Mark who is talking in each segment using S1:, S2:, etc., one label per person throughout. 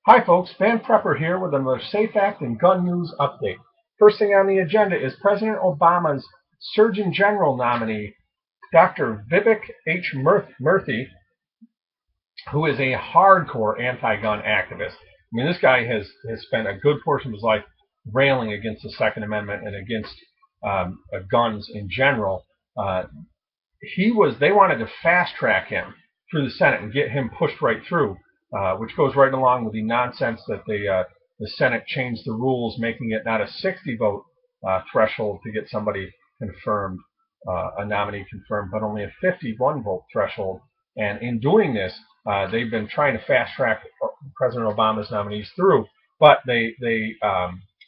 S1: Hi folks, Van Prepper here with another SAFE Act and gun news update. First thing on the agenda is President Obama's Surgeon General nominee, Dr. Vivek H. Murthy, who is a hardcore anti-gun activist. I mean, this guy has spent a good portion of his life railing against the Second Amendment and against guns in general. They wanted to fast track him through the Senate and get him pushed right through. Which goes right along with the nonsense that the Senate changed the rules, making it not a 60-vote threshold to get somebody confirmed, a nominee confirmed, but only a 51-vote threshold. And in doing this, they've been trying to fast-track President Obama's nominees through, but they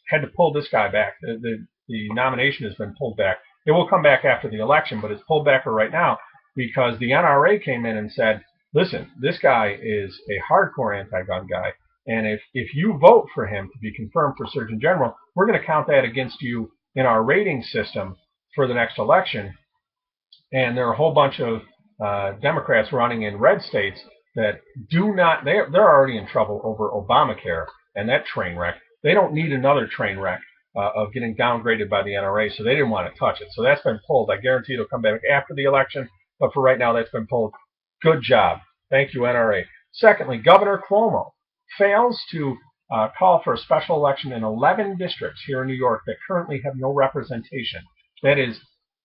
S1: had to pull this guy back. The nomination has been pulled back. It will come back after the election, but it's pulled back for right now because the NRA came in and said, listen, this guy is a hardcore anti-gun guy, and if you vote for him to be confirmed for Surgeon General, we're going to count that against you in our rating system for the next election. And there are a whole bunch of Democrats running in red states that do not, they're already in trouble over Obamacare and that train wreck. They don't need another train wreck of getting downgraded by the NRA, so they didn't want to touch it. So that's been pulled. I guarantee it'll come back after the election, but for right now, that's been pulled. Good job. Thank you, NRA. Secondly, Governor Cuomo fails to call for a special election in 11 districts here in New York that currently have no representation. That is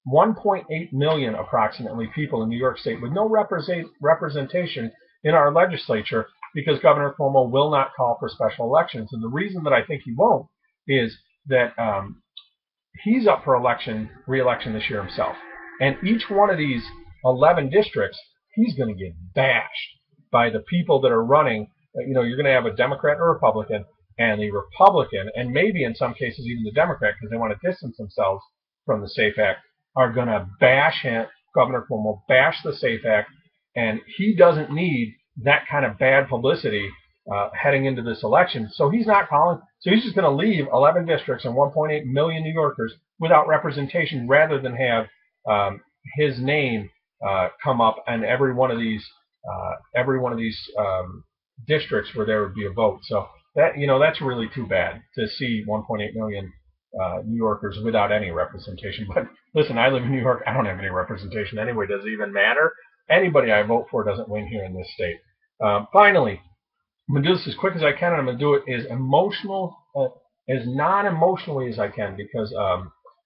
S1: 1.8 million approximately people in New York State with no representation in our legislature because Governor Cuomo will not call for special elections. And the reason that I think he won't is that he's up for re-election this year himself. And each one of these 11 districts, he's going to get bashed by the people that are running. You know, you're going to have a Democrat or Republican, and the Republican, and maybe in some cases even the Democrat, because they want to distance themselves from the SAFE Act, are going to bash him, Governor Cuomo, bash the SAFE Act, and he doesn't need that kind of bad publicity heading into this election. So he's not calling. So he's just going to leave 11 districts and 1.8 million New Yorkers without representation rather than have his name come up and every one of these districts where there would be a vote. So that, you know, that's really too bad to see 1.8 million New Yorkers without any representation. But listen, I live in New York. I don't have any representation anyway. Does it even matter? Anybody I vote for doesn't win here in this state. Finally, I'm going to do this as quick as I can, and I'm going to do it as non-emotionally as I can because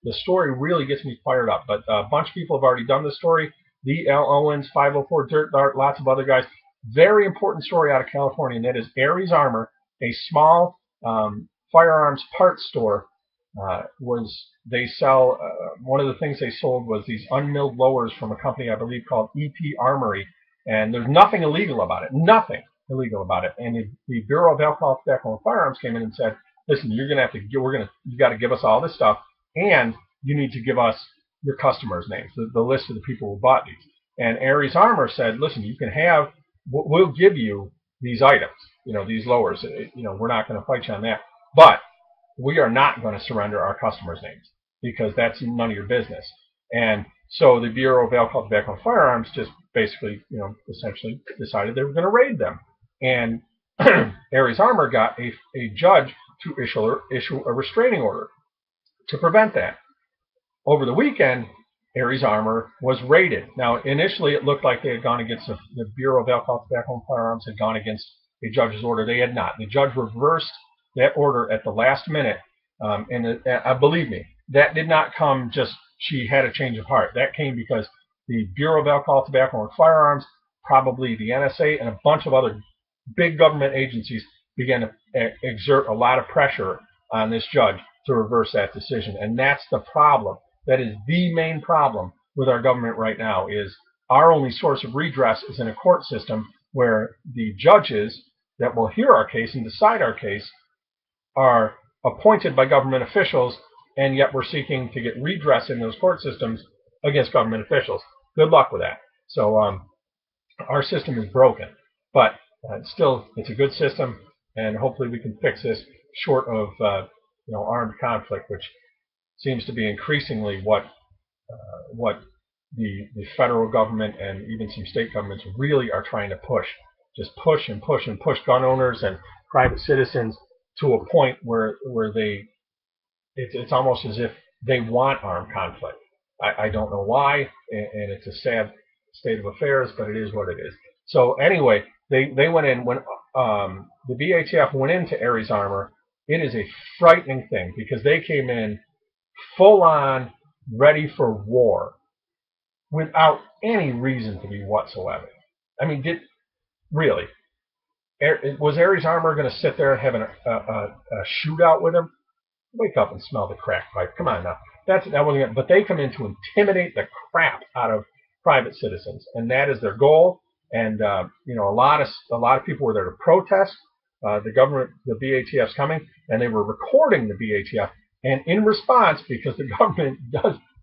S1: the story really gets me fired up. But a bunch of people have already done this story. D.L. Owens, 504 Dirt Dart, lots of other guys. Very important story out of California, and that is Aries Armor, a small firearms parts store. They sell, one of the things they sold was these unmilled lowers from a company I believe called EP Armory, and there's nothing illegal about it. Nothing illegal about it. And the Bureau of Alcohol, Tobacco, and Firearms came in and said, listen, you got to give us all this stuff, and you need to give us your customers' names, the list of the people who bought these. And Aries Armor said, listen, you can have, we'll give you these items, you know, these lowers. You know, we're not going to fight you on that, but we are not going to surrender our customers' names because that's none of your business. And so the Bureau of Alcohol, Tobacco, and Firearms just basically, you know, essentially decided they were going to raid them. And Aries Armor got a judge to issue a restraining order to prevent that. Over the weekend, Aries Armor was raided. Now, initially, it looked like they had gone against the Bureau of Alcohol, Tobacco, and Firearms had gone against a judge's order. They had not. The judge reversed that order at the last minute. Believe me, that did not come just she had a change of heart. That came because the Bureau of Alcohol, Tobacco, and Firearms, probably the NSA, and a bunch of other big government agencies began to exert a lot of pressure on this judge to reverse that decision. And that's the problem. That is the main problem with our government right now, is our only source of redress is in a court system where the judges that will hear our case and decide our case are appointed by government officials, and yet we're seeking to get redress in those court systems against government officials. Good luck with that. So our system is broken. But Still, it's a good system, and hopefully we can fix this short of armed conflict, which seems to be increasingly what the federal government and even some state governments really are trying to push. Just push and push and push gun owners and private citizens to a point where it's almost as if they want armed conflict. I don't know why, and it's a sad state of affairs, but it is what it is. So anyway, they went in when the BATF went into Ares Armor. It is a frightening thing because they came in full on, ready for war, without any reason to be whatsoever. I mean, really was Ares Armor going to sit there and have a shootout with them? Wake up and smell the crack pipe. Come on now. That wasn't it. But they come in to intimidate the crap out of private citizens, and that is their goal. And a lot of people were there to protest the government, the BATF's coming, and they were recording the BATF. And in response, because the government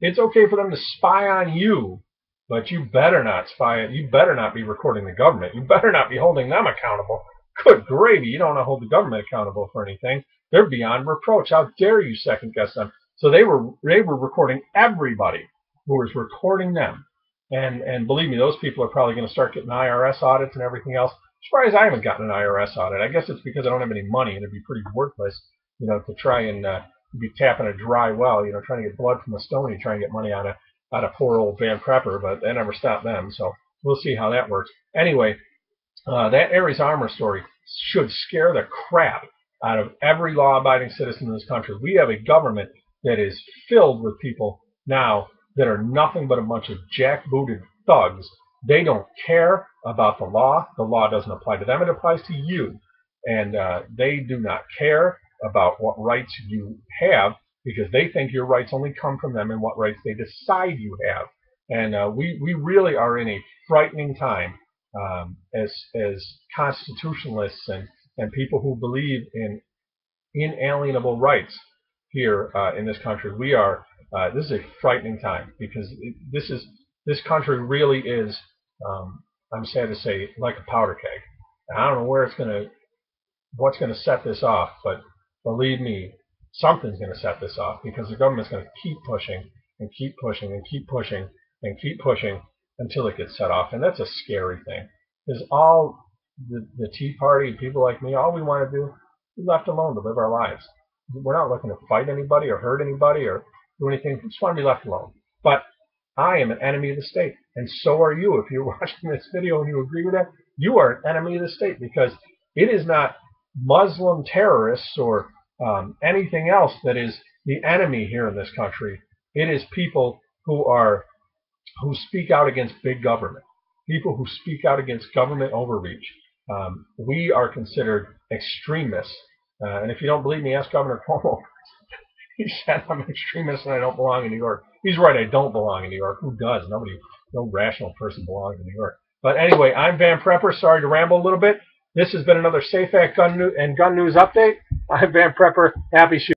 S1: it's okay for them to spy on you, but you better not spy. You better not be recording the government. You better not be holding them accountable. Good gravy, you don't want to hold the government accountable for anything. They're beyond reproach. How dare you second guess them? So they were recording everybody who was recording them. And believe me, those people are probably going to start getting IRS audits and everything else. I'm surprised I haven't gotten an IRS audit. I guess it's because I don't have any money and it'd be pretty worthless, to try and be tapping a dry well, trying to get blood from a stone, trying to get money out of poor old Van Prepper, but that never stopped them. So we'll see how that works. Anyway, that Ares Armor story should scare the crap out of every law-abiding citizen in this country. We have a government that is filled with people now that are nothing but a bunch of jackbooted thugs. They don't care about the law. The law doesn't apply to them. It applies to you. And they do not care about what rights you have because they think your rights only come from them and what rights they decide you have. And we really are in a frightening time as constitutionalists and people who believe in inalienable rights here in this country. We are. This is a frightening time because this country really is. I'm sad to say, like a powder keg. I don't know what's going to set this off, but believe me, something's going to set this off because the government's going to keep pushing and keep pushing and keep pushing and keep pushing until it gets set off, and that's a scary thing. Because all the Tea Party and people like me, all we want to do is left alone to live our lives. We're not looking to fight anybody or hurt anybody or do anything. We just want to be left alone. But I am an enemy of the state, and so are you. If you're watching this video and you agree with that, you are an enemy of the state because it is not Muslim terrorists or anything else that is the enemy here in this country. It is people who speak out against big government, people who speak out against government overreach. We are considered extremists. And if you don't believe me, ask Governor Cuomo. He said I'm an extremist and I don't belong in New York. He's right, I don't belong in New York. Who does? No rational person belongs in New York. But anyway, I'm Van Prepper. Sorry to ramble a little bit. This has been another Safe Act Gun News Update. I'm Van Prepper. Happy shooting.